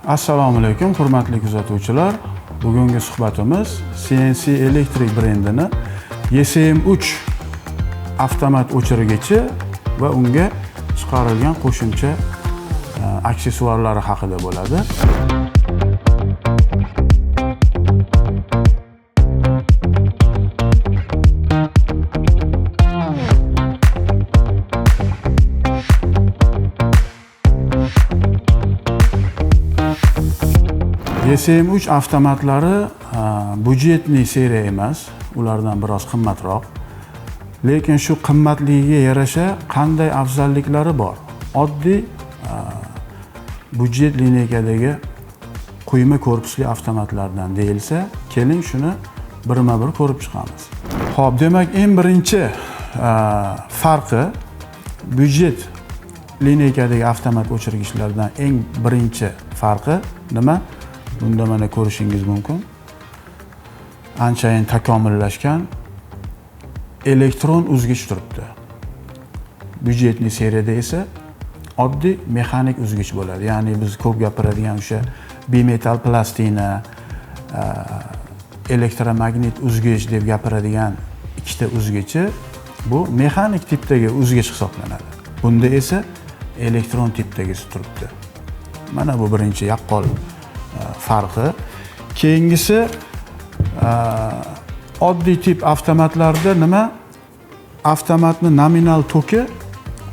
Assalomu alaykum, hurmatli kuzatuvchilar. Bugungi suhbatimiz CNC Electric brendini ECM3 avtomat o'chirgichi va unga chiqarilgan qo'shimcha aksessuarlari haqida bo'ladi. ECM3 avtomatlari budjetli seriya emas, ulardan biroz qimmatroq. Lekin shu qimmatligiga yarasha qanday afzalliklari bor? Oddiy budjet lineykadagi quyma korpusli avtomatlardan deyilsa, keling shuni birma-bir ko'rib chiqamiz. Xo'p, demak, eng birinchi farqi budjet lineykadagi avtomat o'chirgichlardan eng birinchi farqi nima? Bunda mana ko'rishingiz mumkin. Anchayin takomillashgan elektron uzgich turibdi. Budjetli seriyada esa oddiy mexanik uzgich bo'ladi. Ya'ni biz ko'p gapiradigan o'sha bimetal plastina, elektromagnit uzgich deb gapiradigan ikkita uzgichi bu mexanik tipdagi uzgich hisoblanadi. Bunda esa elektron tipdagisi turibdi. Mana bu birinchi yaqqol farqi. Keyingisi oddiy tip avtomatlarda nima? Avtomatni nominal toki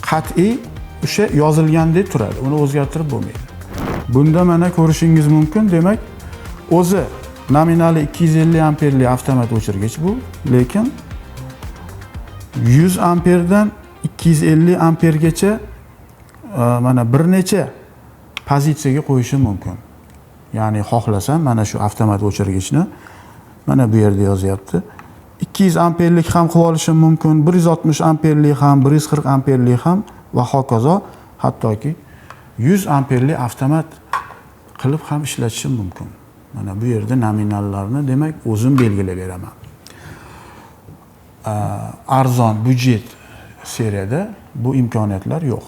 qat'iy o'sha yozilgandek turadi. Uni o'zgartirib bo'lmaydi. Bunda mana ko'rishingiz mumkin, demak, o'zi nominali 250 amperli avtomat o'chirgich bu, lekin 100 amperdan 250 ampergacha mana bir necha pozitsiyaga qo'yishim mumkin. Ya'ni xohlasam mana shu avtomat o'chirgichni mana bu yerda yozyapti. 200 amperlik ham qilib olishim mumkin, 160 amperlik ham, 140 amperlik ham va hokazo, hattoki 100 amperli avtomat qilib ham ishlatishim mumkin. Mana bu yerda nominallarni demak o'zim belgilab beraman. Arzon budjet seriyada bu imkoniyatlar yo'q.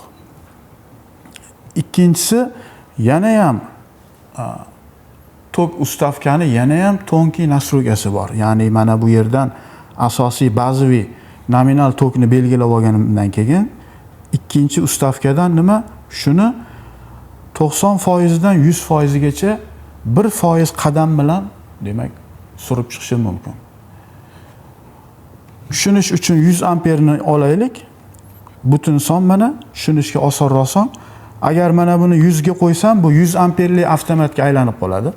Ikkinchisi, yana ham tok ustavkani yana ham tonkiy nastroykasi bor. Ya'ni mana bu yerdan asosiy bazaviy nominal tokni belgilab olganimdan keyin ikkinchi ustavkadan nima? Shuni 90% dan 100% gacha 1% qadam bilan demak surib chiqishim mumkin. Tushunish uchun 100 amperni olaylik. Butun son mana tushunishga osonroq. Agar mana buni 100 ga qo'ysam, bu 100 amperli avtomatga aylanib qoladi.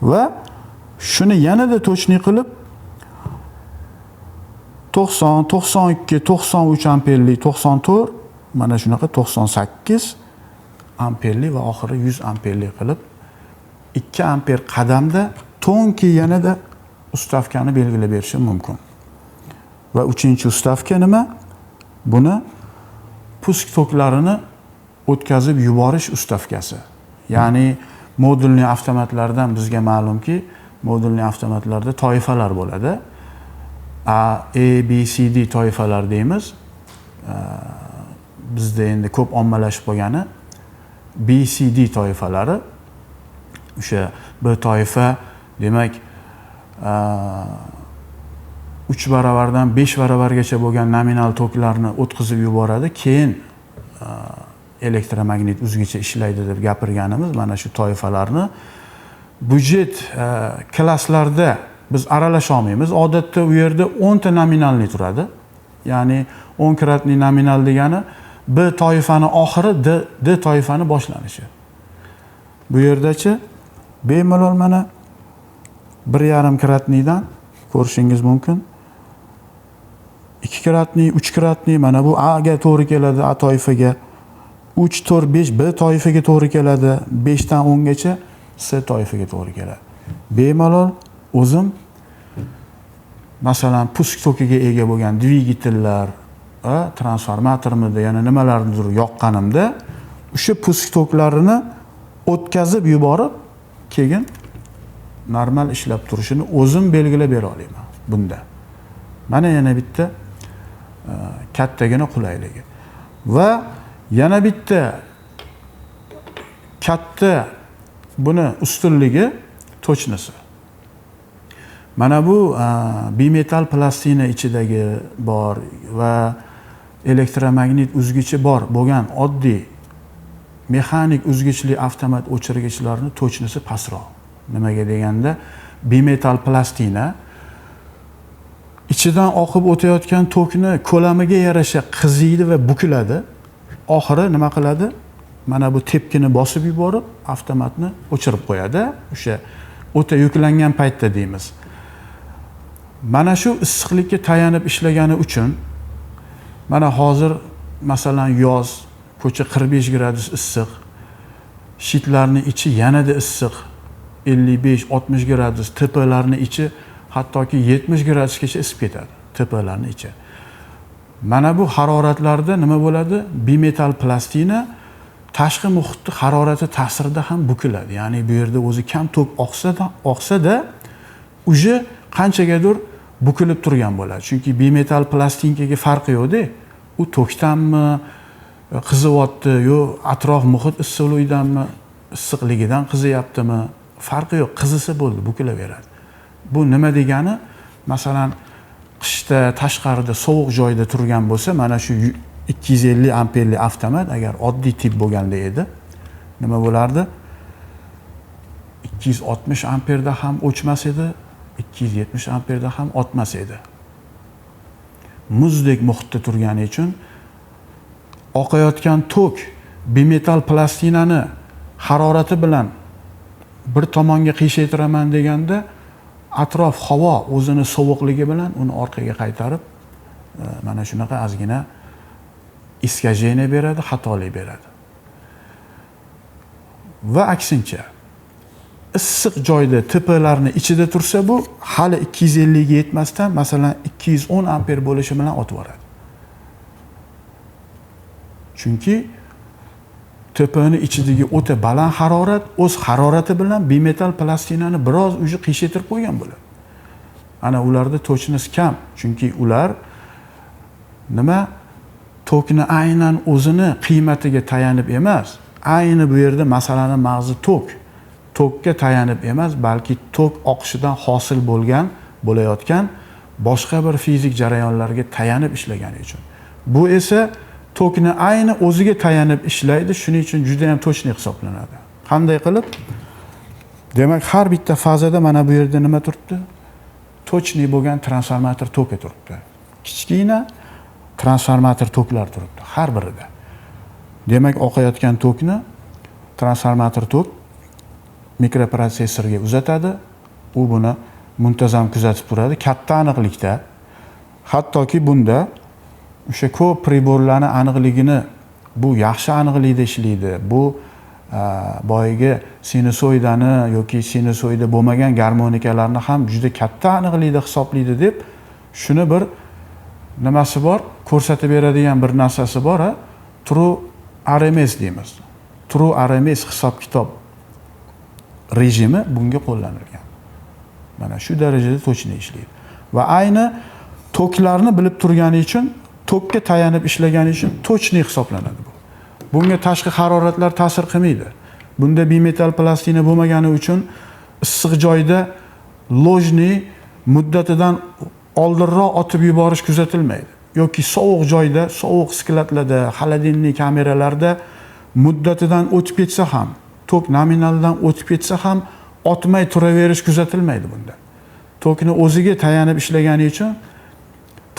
Va shuni yanada to'chni qilib 90, 92, 93 amperli, 94, mana shunaqa 98 amperli va oxiri 100 amperli qilib 2 amper qadamda tonki yanada ustavkani belgilab berishim mumkin. Va uchinchi ustavka nima? Buni pusk toklarini o'tkazib yuborish ustavkasi. Ya'ni modulli avtomatlardan bizga ma'lumki, modulli avtomatlarda toifalar bo'ladi. A, B, C, D toifalar deymiz. Bizda endi ko'p ommalashib qolgani B, C, D toifalari. O'sha bir toifa demak 3 baravardan 5 baravargacha bo'lgan nominal toklarni o'tkazib yuboradi. Keyin elektromagnit uzgichi ishlaydi deb gapirganimiz mana shu toifalarni budjet klasslarda biz aralasha olmaymiz. Odatda u yerda 10 ta nominalni turadi. Ya'ni 10 kratli nominal degani B toifani oxiri, D toifani boshlanishi. Bu yerdachi bemalol mana 1,5 kratlidan ko'rishingiz mumkin. 2 kratli, 3 kratli mana bu A ga to'g'ri keladi, A toifaga. 3, 4, 5 B toifaga to'g'ri keladi, 5 dan 10 gacha C toifaga to'g'ri keladi. Bemalol o'zim masalan pusk tokiga ega bo'lgan dvigatellar, transformatormida yana nimalarnidir yoqqanimda o'sha pusk toklarini o'tkazib yuborib, keyin normal ishlab turishini o'zim belgilab bera olaman bunda. Mana yana bitta kattagina qulayligi. Va yana bitta katta buni ustunligi точноsi. Mana bu bimetal plastina ichidagi bor va elektromagnit uzgichi bor bo'lgan oddiy mexanik uzgichli avtomat o'chirgichlarning точноsi pastroq. Nimaga deganda bimetal plastina ichidan oqib o'tayotgan tokni ko'lamiga yarasha qiziydi va bukiladi. Oxiri nima qiladi? Mana bu tepkini bosib yuborib, avtomatni o'chirib qo'yadi. O'sha o'ta yuklangan paytda deymiz. Mana shu issiqlikka tayanib ishlagani uchun mana hozir masalan yoz, ko'cha 45 gradus issiq, shitlarning ichi yanada issiq, 55-60 gradus, tepalarning ichi hattoki 70 gradusgacha isib ketadi, tepalarning ichi. Mana bu haroratlarda nima bo'ladi? Bimetal plastina tashqi muhitning harorati ta'sirida ham bukiladi. Ya'ni bu yerda o'zi kam tok oqsa-da, uje qanchagadir bukilib turgan bo'ladi. Chunki bimetal plastinkaga farqi yo'q-da. U tokdanmi, qizyapti, yo atrof muhit issiqligidanmi, issiqligidan qiziyaptimi, farqi yo'q. Qizisa bo'ldi, bukilaveradi. Bu nima degani? Masalan, qishda tashqarida sovuq joyda turgan bo'lsa, mana shu 250 amperli avtomat agar oddiy tip bo'lganda edi, nima bo'lardi? 260 amperda ham o'chmas edi, 270 amperda ham o'tmas edi. Muzdek muhitda turgani uchun oqayotgan tok bimetal plastinani harorati bilan bir tomonga qiyshaytiraman deganda atrof havo o'zini sovuqligi bilan uni orqaga qaytarib mana shunaqa ozgina iskajeniya beradi, xatolik beradi. Va aksincha issiq joyda tepalarni ichida tursa bu hali 250 ga yetmasdan masalan 210 amper bo'lishi bilan o'tib boradi. Chunki tepani ichidagi o'ta baland harorat o'z harorati bilan bimetal plastinani biroz uji qiyshaytirib qo'ygan bo'ladi. Ana ularda точность kam, chunki ular nima tokni aynan o'zini qiymatiga tayanib emas, ayni bu yerda masalaning mag'zi tokka tayanib emas, balki tok oqishidan hosil bo'layotgan boshqa bir fizik jarayonlarga tayanib ishlagani uchun. Bu esa tokni ayni o'ziga tayanib ishlaydi, shuning uchun juda ham точный hisoblanadi. Qanday qilib? Demak, har bitta fazada mana bu yerda nima turibdi? Точный bo'lgan transformator toki turibdi. Kichkina transformator toklar turibdi har birida. Demak, oqayotgan tokni transformator tok mikroprotsessorga uzatadi. U buni muntazam kuzatib turadi, katta aniqlikda. Hattoki bunda o'sha ko'p priborlarning aniqligini bu yaxshi aniqlikda ishlaydi. Bu boyagi sinusoidani yoki sinusoida bo'lmagan garmonikalarni ham juda katta aniqlikda hisoblaydi deb shuni bir nimasi bor, ko'rsatib beradigan bir narsasi bor, True RMS deymiz. True RMS hisob-kitob rejimi bunga qo'llanilgan. Mana shu darajada точно ishlaydi. Va ayni toklarni bilib turgani uchun, tokka tayanib ishlagani uchun точно hisoblanadi bu. Bunga tashqi haroratlar ta'sir qilmaydi. Bunda bimetal plastina bo'lmagani uchun issiq joyda lojni muddatidan oldinroq otib yuborish kuzatilmaydi. Yoki sovuq joyda, sovuq sklatlarda, xolodilnik kameralarda muddatidan o'tib ketsa ham, tok nominaldan o'tib ketsa ham otmay turaverish kuzatilmaydi bunda. Tokni o'ziga tayanib ishlagani uchun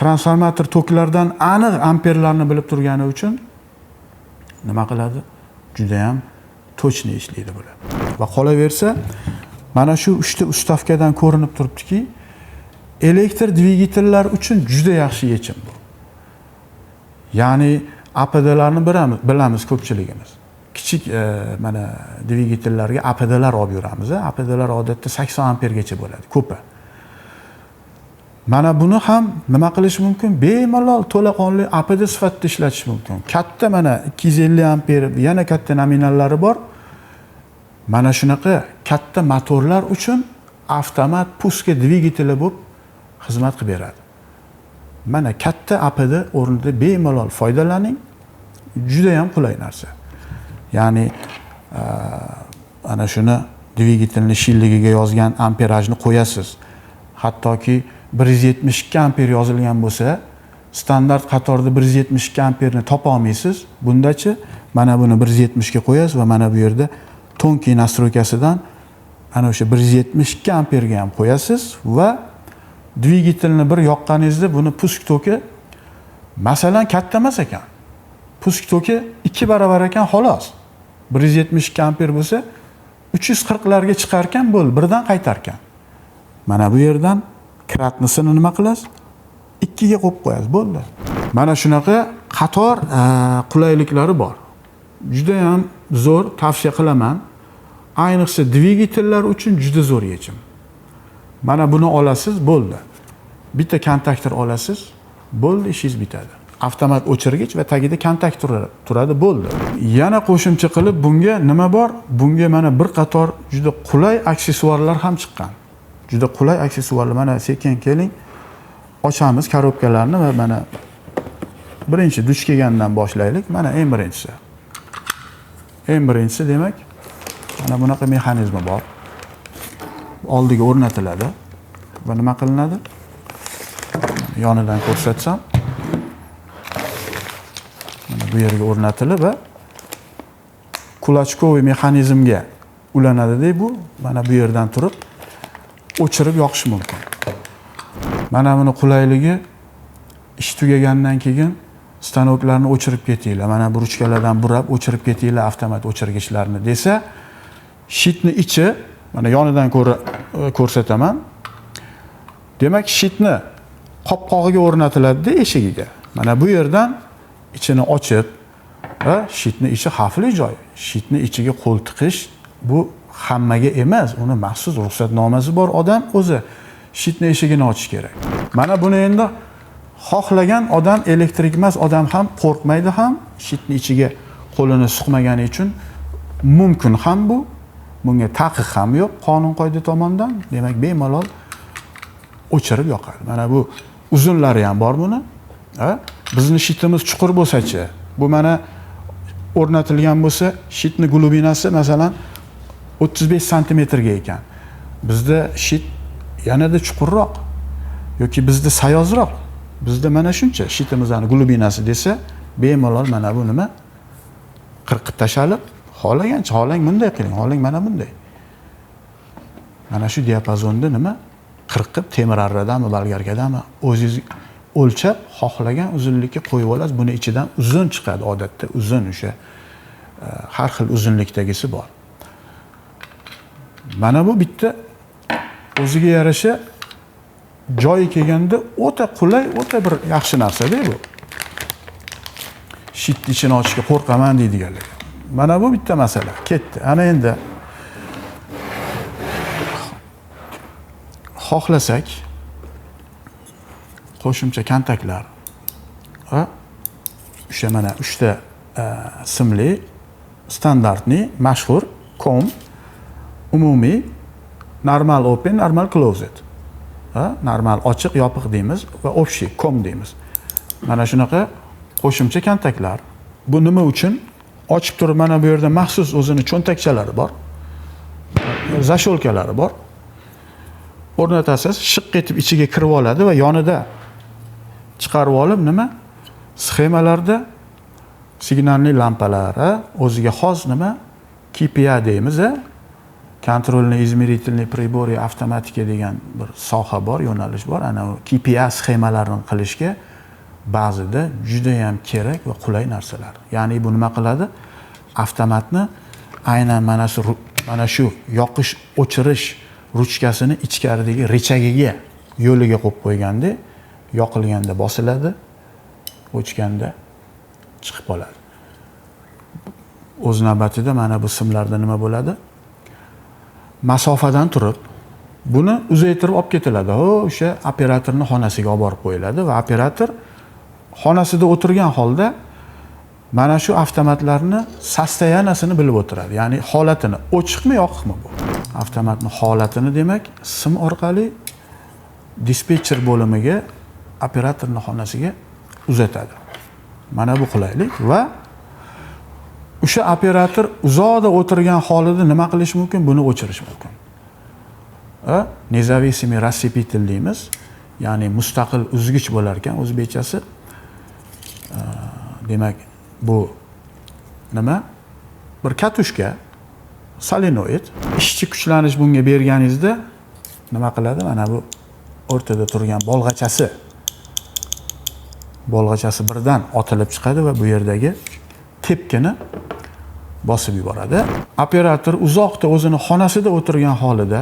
transformator toklardan aniq amperlarni bilib turgani uchun nima qiladi? Juda ham точно ishlaydi bular. Va qolaversa, mana shu 3 ta ustavkadan ko'rinib turibdiki, elektr dvigatellar uchun juda yaxshi yechim bu. Ya'ni APDlarni bilamiz ko'pchiligimiz. Kichik mana dvigatellarga APDlar olib yuramiz. APDlar odatda 80 ampergacha bo'ladi, ko'pi. Mana buni ham nima qilish mumkin? Bemalol to'laqonli APD sifatida ishlatish mumkin. Katta mana 250 amper, yana katta nominallari bor. Mana shunaqa katta motorlar uchun avtomat puska dvigateli bo'lib xizmat qilib beradi. Mana katta APD o'rnida bemalol foydalaning. Juda ham qulay narsa. Ya'ni ana shuni dvigatelni shilligiga yozgan amperajni qo'yasiz. Hattoki 172 amper yozilgan bo'lsa, standart qatorda 172 amperni topa olmaysiz. Bundachi mana buni 170 ga qo'yasiz va mana bu yerda tonkiy nastroykasidan ana o'sha 172 amperga ham qo'yasiz va dvigatelni bir yoqqaningizda buni pusk toki masalan katta emas ekan. Pusk toki 2 baravar ekan xolos. 172 amper bo'lsa 340 larga chiqar ekan, bo'ldi, birdan qaytar ekan. Mana bu yerdan kratnisini nima qilasiz? 2 ga qo'yib qo'yasiz, bo'ldi. Mana shunaqa qator qulayliklari bor. Juda ham zo'r, tavsiya qilaman. Ayniqsa dvigatellar uchun juda zo'r yechim. Mana buni olasiz, bo'ldi. Bitta kontaktor olasiz, bo'ldi, ishingiz bitadi. Avtomat o'chirgich va tagida kontaktor turadi, bo'ldi. Yana qo'shimcha qilib bunga nima bor? Bunga mana bir qator juda qulay aksessuarlar ham chiqqan. Juda qulay aksessuarlar. Mana sekin keling. Ochamiz korobkalarni va mana birinchi duch kelgandan boshlaylik. Mana eng birinchisi. Eng birinchisi demak, mana bunaqa mexanizmi bor. Oldiga o'rnatiladi va nima qilinadi? Yonidan ko'rsatsam, mana bu yerga o'rnatilib va kulachkoviy mexanizmga ulanadi-da bu. Mana bu yerdan turib o'chirib yoqish mumkin. Mana buni qulayligi, ish tugagandan keyin stanoklarni o'chirib ketinglar. Mana bu ruchkalardan burab o'chirib ketinglar avtomat o'chirgichlarni desa, shitni ichi, mana yonidan ko'rsataman. Demak, shitni qopqog'iga o'rnatiladi-da eshigiga. Mana bu yerdan ichini ochib, shitni ichi xavfli joy. Shitni ichiga qo'l tiqish bu hammaga emas, uni maxsus ruxsatnomasi bor odam o'zi shitni eshigini ochish kerak. Mana buni endi xohlagan odam, elektrik emas odam ham qo'rqmaydi ham, shitni ichiga qo'lini suqmagani uchun mumkin ham bu. Bunga taqiq ham yo'q qonun qoida tomonidan. Demak, bemalol o'chirib yoqadi. Mana bu uzunlari ham bor buni. Bizni shitimiz chuqur bo'lsa-chi, bu mana o'rnatilgan bo'lsa, shitni glubinasi masalan 35 sm ga ekan. Bizda shit yanada chuqurroq yoki bizda sayozroq. Bizda mana shuncha shitimizning glubinasi desa, bemalol mana bu nima qirqib tashalib, xohlagancha, xohlang bunday qiling, xohlang mana bunday. Mana shu diapazonda nima qirqib temir arradanmi, bolgarkadanmi o'zingiz o'lchab, xohlagan uzunlikka qo'yib olasiz. Buni ichidan uzun chiqadi odatda, uzun o'sha har xil uzunlikdagisi bor. Mana bu bitta o'ziga yarasha joyi kelganda o'ta qulay, o'ta bir yaxshi narsa-da bu. Shit ichini ochishga qo'rqaman deydiganlar. Mana bu bitta masala. Ketdi. Ana endi xohlasak qo'shimcha kontaktlar. O'sha mana 3 ta simli, standartni, mashhur com, umumiy, normal open, normal closed. Normal ochiq, yopiq deymiz va общий com deymiz. Mana shunaqa qo'shimcha kontaktlar. Bu nima uchun? Ochib turib mana bu yerda maxsus o'zini cho'ntakchalari bor. Zasholkalari bor. O'rnatasiz, shiq etib ichiga kirib oladi va yonida chiqarib olib nima? Sxemalarda signalli lampalar, o'ziga xos nima? KPI deymiz, kontrolniy izmerительный приборы avtomatika degan bir soha bor, yo'nalish bor. Ana KPI sxemalarini qilishga ba'zida juda ham kerak va qulay narsalar. Ya'ni bu nima qiladi? Avtomatni aynan mana shu yoqish, o'chirish ruchkasini ichkaridagi rechagiga, yo'liga qo'yib qo'yganda, yoqilganda bosiladi, o'chganda chiqib qoladi. O'z navbatida mana bu simlarda nima bo'ladi? Masofadan turib buni uzaytirib olib ketiladi. O'sha operatorning xonasiga olib borib qo'yiladi va operator xonasida o'tirgan holda mana shu avtomatlarni sostoyanasini bilib o'tiradi. Ya'ni holatini, ochiqmi, yoqiqmi bu. Avtomatning holatini demak sim orqali dispetcher bo'limiga, operatorning xonasiga uzatadi. Mana bu qulaylik va o'sha operator uzoqda o'tirgan holida nima qilish mumkin? Buni o'chirish mumkin. Nezavisimiy rassipitel deymiz. Ya'ni mustaqil uzgich bo'lar ekan o'zbekchasi. Demak, bu nima? Bir katushka, solenoid, ishchi kuchlanish bunga berganingizda nima qiladi? Mana bu o'rtada turgan bolg'achasi birdan otilib chiqadi va bu yerdagi tepkini bosib yuboradi. Operator uzoqda o'zini xonasida o'tirgan holida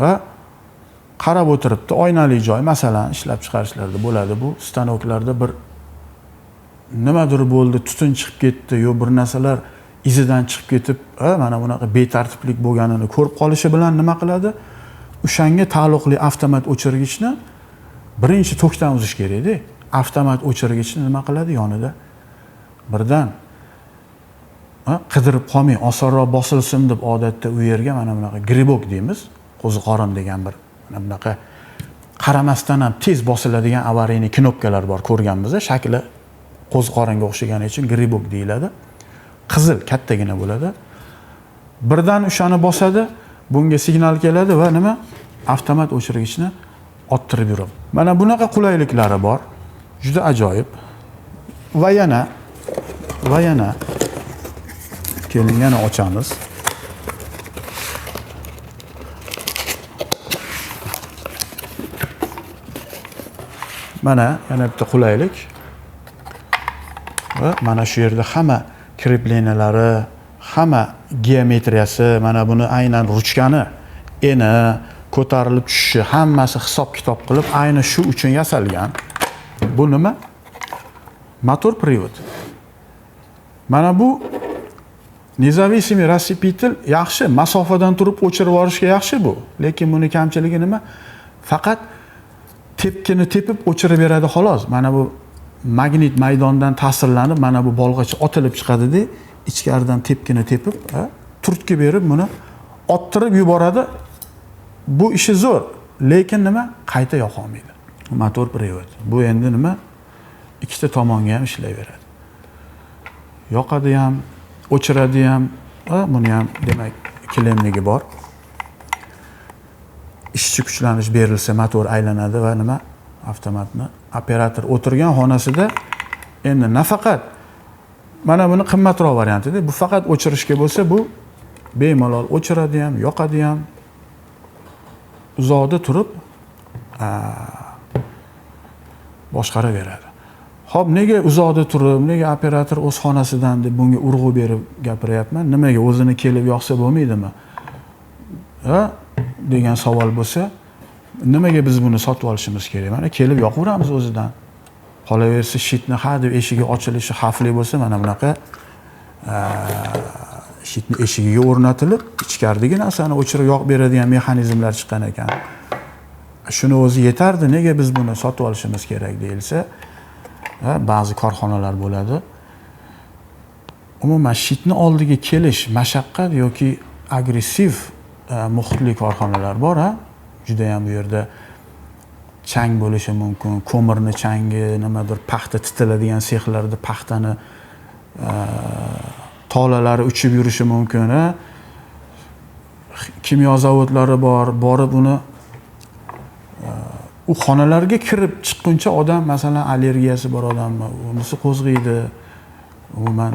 va qarab o'tiribdi, oynali joy, masalan, ishlab chiqarishlarda bo'ladi bu stanoklarda bir nimadir bo'ldi, tutun chiqib ketdi, yo bir narsalar izidan chiqib ketib, mana bunaqa betartiblik bo'lganini ko'rib qolishi bilan nima qiladi? O'shanga taalluqli avtomat o'chirgichni birinchi tokdan uzish kerak-da. Avtomat o'chirgichni nima qiladi? Yonida birdan qidirib qolmay, osonroq bosilsin deb odatda u yerga mana bunaqa gribok deymiz, qo'ziqorin degan bir mana bunaqa qaramasdan ham tez bosiladigan avariyli knopkalar bor, ko'rganmiz, shakli qo'ziqoringa o'xshagani uchun gribok deyiladi. Qizil, kattagina bo'ladi. Birdan o'shani bosadi, bunga signal keladi va nima? Avtomat o'chirgichni ottirib yuradi. Mana bunaqa qulayliklari bor. Juda ajoyib. Va yana keling, yana ochamiz. Mana yana bitta qulaylik. Va mana shu yerda hamma kreplenalari, hamma geometriyasi, mana buni aynan ruchkani eni, ko'tarilib tushishi, hammasi hisob-kitob qilib ayni shu uchun yasalgan. Bu nima? Motor privod. Mana bu nezavisimiy rassipitel yaxshi, masofadan turib o'chirib olishga yaxshi bu. Lekin buni kamchiligi nima? Faqat tepkini tepib o'chirib beradi xolos. Mana bu magnit maydondan ta'sirlanib, mana bu bolg'acha otilib chiqadi-da, ichkaridan tepkini tepib, turtki berib buni ottirib yuboradi. Bu ishi zo'r, lekin nima? Qayta yoqa olmaydi. Motor privod. Bu endi nima? Ikkita tomonga ham ishlayveradi. Yoqadi ham, o'chiradi ham, buni ham demak kilemligi bor. Ishchi kuchlanish berilsa motor aylanadi va nima? Avtomatni operator o'tirgan xonasida endi nafaqat mana buni qimmatroq variantida, bu faqat o'chirishga bo'lsa, bu bemalol o'chiradi ham, yoqadi ham. Uzoqda turib boshqaraveradi. Xo'p, nega uzoqda turib, nega operator o'z xonasidan deb bunga urg'u berib gapiryapman? Nimaga o'zini kelib yoqsa bo'lmaydimi? Degan savol bo'lsa, nimaga biz buni sotib olishimiz kerak? Mana kelib yoqaveramiz o'zidan. Qolaversa shitni deb eshigi ochilishi xavfli bo'lsa, mana bunaqa shitni eshigiga o'rnatilib, ichkaridagi narsani o'chirib yoqib beradigan mexanizmlar chiqqan ekan. Shuni o'zi yetardi, nega biz buni sotib olishimiz kerak deyilsa, ba'zi korxonalar bo'ladi. Umuman shitni oldiga kelish mashaqqat yoki agressiv muhitli korxonalar bor, juda ham bu yerda chang bo'lishi mumkin, ko'mirni changi, nimadir paxta titiladigan sexlarda paxtani tolalari uchib yurishi mumkin. Kimyo zavodlari bor, borib uni u xonalarga kirib chiqquncha odam, masalan, allergiyasi bor odammi, unisi qo'zg'aydi. Umuman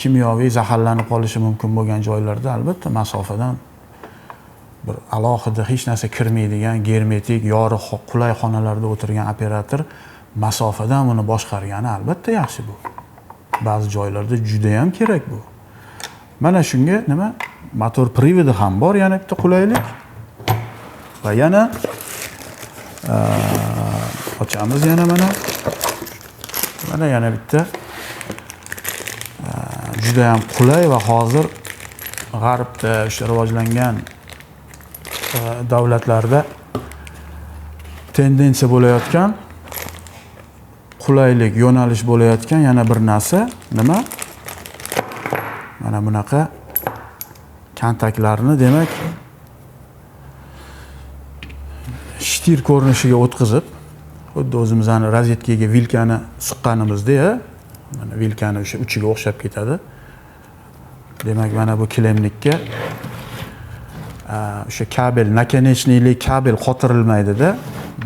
kimyoviy zaharlanib qolishi mumkin bo'lgan joylarda albatta masofadan bir alohida hech narsa kirmaydigan, germetik, yorug', qulay xonalarda o'tirgan operator masofadan uni boshqargani albatta yaxshi bu. Ba'zi joylarda juda ham kerak bu. Mana shunga nima? Motor privodi ham bor, yana bitta qulaylik. Va yana ochamiz yana yana bitta juda ham qulay va hozir g'arbda o'sha rivojlangan davlatlarda tendensiya bo'layotgan, qulaylik, yo'nalish bo'layotgan yana bir narsa nima? Mana bunaqa kontaktlarni demak shtir ko'rinishiga o'tkazib, xuddi o'zimizning rozetkaga vilkani suqqanimizda, Mana vilkani o'sha uchiga o'xshab ketadi. Demak, mana bu kilemlikka o'sha kabel, nakonechnikli kabel qotirilmaydi-da.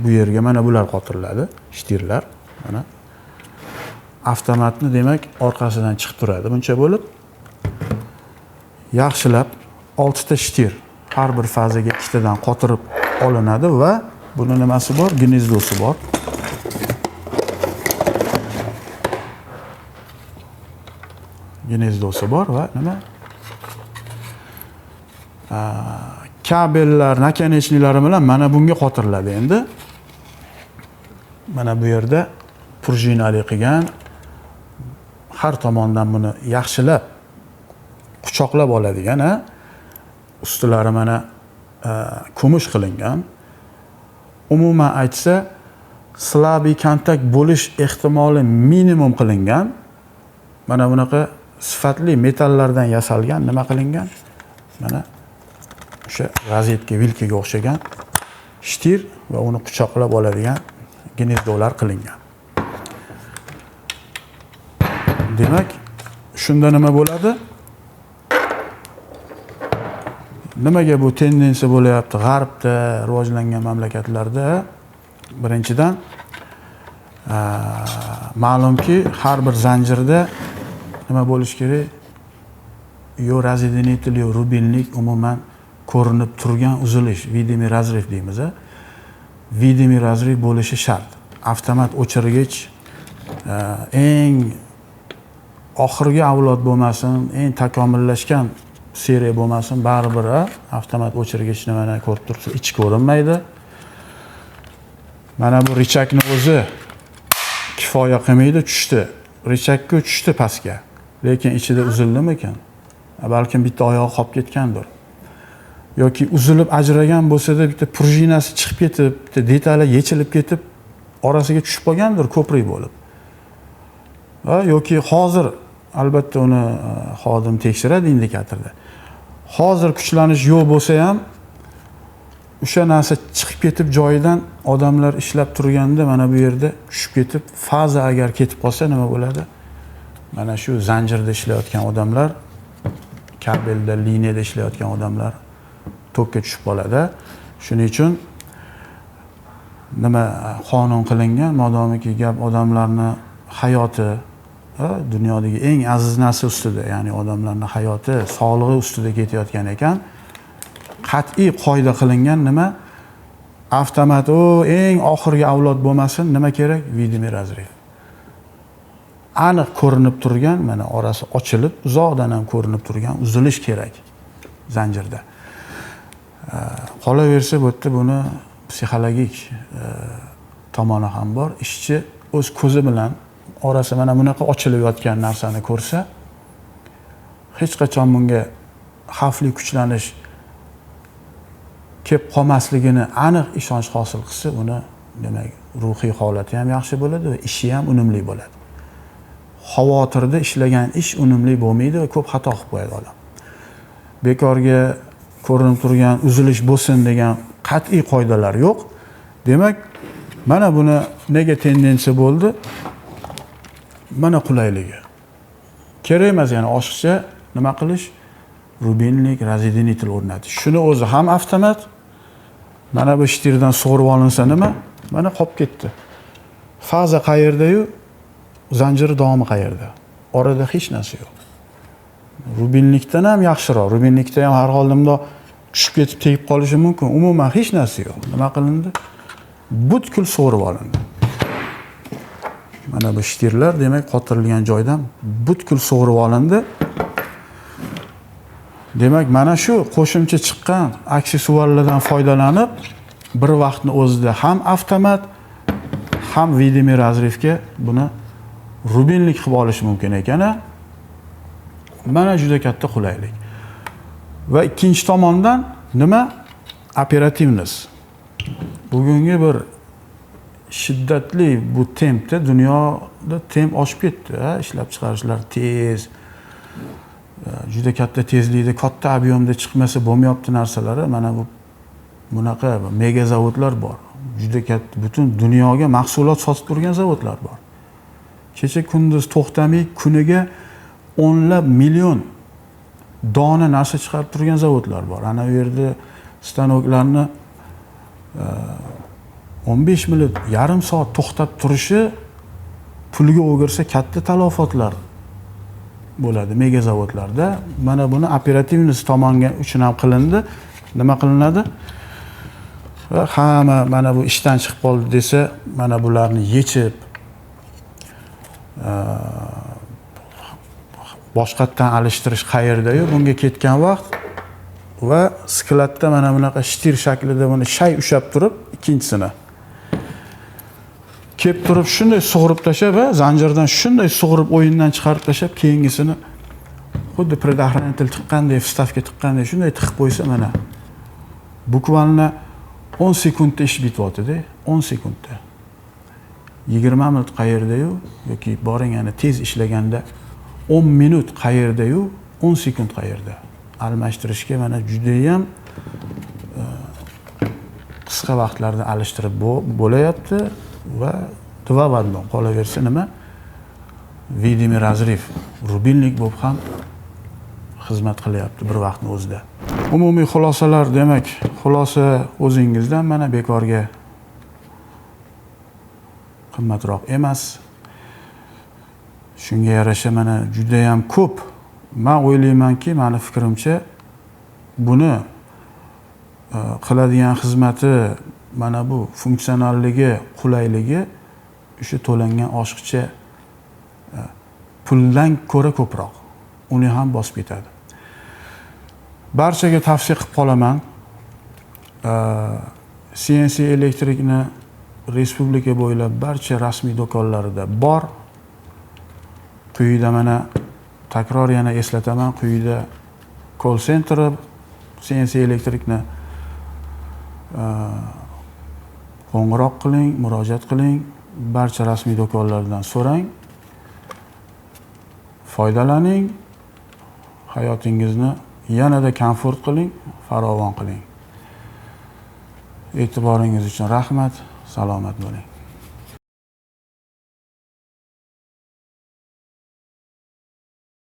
Bu yerga mana bular qotiriladi, shtirlar. Mana avtomatni demak orqasidan chiqib turadi buncha bo'lib. Yaxshilab 6 ta shtir har bir fazaga ikkitadan qotirib olinadi va buni nimasi bor? Gnezdosi bor. Gnezdosi bor va nima? Kabellar, nakonechniklari bilan mana bunga qotiriladi endi. Mana bu yerda prujinali qilgan, har tomondan buni yaxshilab quchoqlab oladigan, ustilari mana kumush qilingan. Umuman aytsa, slabiy kontakt bo'lish ehtimoli minimum qilingan. Mana bunaqa sifatli metallardan yasalgan, nima qilingan? Mana o'sha rozetka, vilkaga o'xshagan shtir va uni quchoqlab oladigan gnezdolar qilingan. Demak, shunda nima bo'ladi? Nimaga bu tendensiya bo'layapti G'arbda, rivojlangan mamlakatlarda? Birinchidan, ma'lumki, har bir zanjirda nima bo'lish kerak? Yo razvedenitel, yo rubinlik umuman ko'rinib turgan uzilish, vidimiy razriv deymiz. Vidimiy razriv bo'lishi shart. Avtomat o'chirgich eng oxirgi avlod bo'lmasin, eng takomillashgan seriya bo'lmasin, baribir avtomat o'chirgichni mana ko'rib tursa, ichi ko'rinmaydi. Mana bu richakni o'zi kifoya qilmaydi, tushdi. Richakka tushdi pastga. Lekin ichida uzildimi ekan? Balkim bitta oyog'i qolib ketgandir. Yoki uzilib ajragan bo'lsa-da bitta prujinasi chiqib ketib, bitta detali yechilib ketib, orasiga tushib qolgandir ko'prik bo'lib. Yoki hozir albatta uni xodim tekshiradi indikatorda. Hozir kuchlanish yo'q bo'lsa ham o'sha narsa chiqib ketib joyidan odamlar ishlab turganda mana bu yerda tushib ketib, faza agar ketib qolsa nima bo'ladi? Mana shu zanjirda ishlayotgan odamlar, kabelda, liniyada ishlayotgan odamlar tokka tushib qoladi. Shuning uchun nima qonun qilingan, modomiki gap odamlarni hayoti, dunyodagi eng aziz narsa ustida, ya'ni odamlarning hayoti, sog'lig'i ustida ketayotgan ekan, qat'iy qoida qilingan nima? Avtomat eng oxirgi avlod bo'lmasin, nima kerak? Vidimiy razriv. Aniq ko'rinib turgan, mana orasi ochilib, uzoqdan ham ko'rinib turgan uzilish kerak zanjirda. Qolaversa bu yerda buni psixologik tomoni ham bor. Ishchi o'z ko'zi bilan orasi mana bunaqa ochilib yotgan narsani ko'rsa, hech qachon bunga xavfli kuchlanish kelib qolmasligini aniq ishonch hosil qilsa, uni demak ruhiy holati ham yaxshi bo'ladi va ishi ham unumli bo'ladi. Xavotirda ishlagan ish unumli bo'lmaydi va ko'p xato qilib qo'yadi odam. Bekorga ko'rinib turgan uzilish bo'lsin degan qat'iy qoidalar yo'q. Demak, mana buni nega tendensiya bo'ldi? Mana qulayligi. Kerak emas, ya'ni oshiqcha nima qilish? Rubinlik, razvedenitel o'rnatish. Shuni o'zi ham avtomat mana bu shtirdan sug'urib olinsa nima? Mana qolib ketdi. Faza qayerda-yu, zanjiri davomi qayerda? Orada hech narsa yo'q. Rubinlikdan ham yaxshiroq. Rubinlikda ham har holda bundoq tushib ketib tegib qolishi mumkin. Umuman hech narsa yo'q. Nima qilindi? Butkul sug'urib olindi. Mana bu shtirlar demak qotirilgan joydan butkul sug'urib olindi. Demak, mana shu qo'shimcha chiqqan aksessuarlardan foydalanib, bir vaqtni o'zida ham avtomat, ham vidimiy razrivga buni rubinlik qilib olish mumkin ekan. Mana juda katta qulaylik. Va ikkinchi tomondan nima? Operativnost. Bugungi bir shiddatli bu tempda dunyoda temp oshib ketdi. Ishlab chiqarishlar tez, juda katta tezlikda, katta ob'yomda chiqmasa bo'lmayapti narsalari. Mana bu bunaqa mega zavodlar bor. Juda katta butun dunyoga mahsulot sotib turgan zavodlar bor. kecha kunduz to'xtamay kuniga o'nlab million dona narsa chiqarib turgan zavodlar bor. Ana bu yerda stanoklarni 15 minut, yarim soat to'xtab turishi pulga o'girsa katta talafotlar bo'ladi mega zavodlarda. Mana buni operativность tomonga uchun ham qilindi. Nima qilinadi? Va hamma mana bu ishdan chiqib qoldi desa, mana bularni yechib boshqatdan alishtirish qayerda-yu? Bunga ketgan vaqt va skladda mana bunaqa shtir shaklida buni shay ushab turib, ikkinchisini kelib turib shunday sug'urib tashlab va zanjirdan shunday sug'urib o'yindan chiqarib tashlab, keyingisini xuddi предохранитель tiqqanday, vstavka tiqqanday shunday tiqib qo'ysa, mana bukvalno 10 sekundda ish bityapti-da, 10 sekundda. 20 minut qayerda-yu yoki boring ana tez ishlaganda 10 minut qayerda-yu, 10 sekund qayerda. Almashtirishga mana juda ham qisqa vaqtlarda alishtirib bo'layapti va два в одном qolaversa nima? Видимый разрыв, rubinlik bo'lib ham xizmat qilyapti bir vaqtning o'zida. Umumiy xulosalar, demak, xulosa o'zingizdan, mana bekorga qimmatroq emas. Shunga yarasha mana juda ham ko'p. Men o'ylaymanki, meni fikrimcha buni qiladigan xizmati, mana bu funksionalligi, qulayligi o'sha to'langan oshiqcha puldan ko'ra ko'proq. Uni ham bosib ketadi. Barchaga tavsiya qilib qolaman. CNC elektrikni respublika bo'ylab barcha rasmiy do'konlarida bor. Quyida mana takror yana eslataman, quyida call center CNC elektrikni qo'ng'iroq qiling, murojaat qiling, barcha rasmiy do'konlardan so'rang. Foydalaning, hayotingizni yanada komfort qiling, farovon qiling. E'tiboringiz uchun rahmat, salomat bo'ling.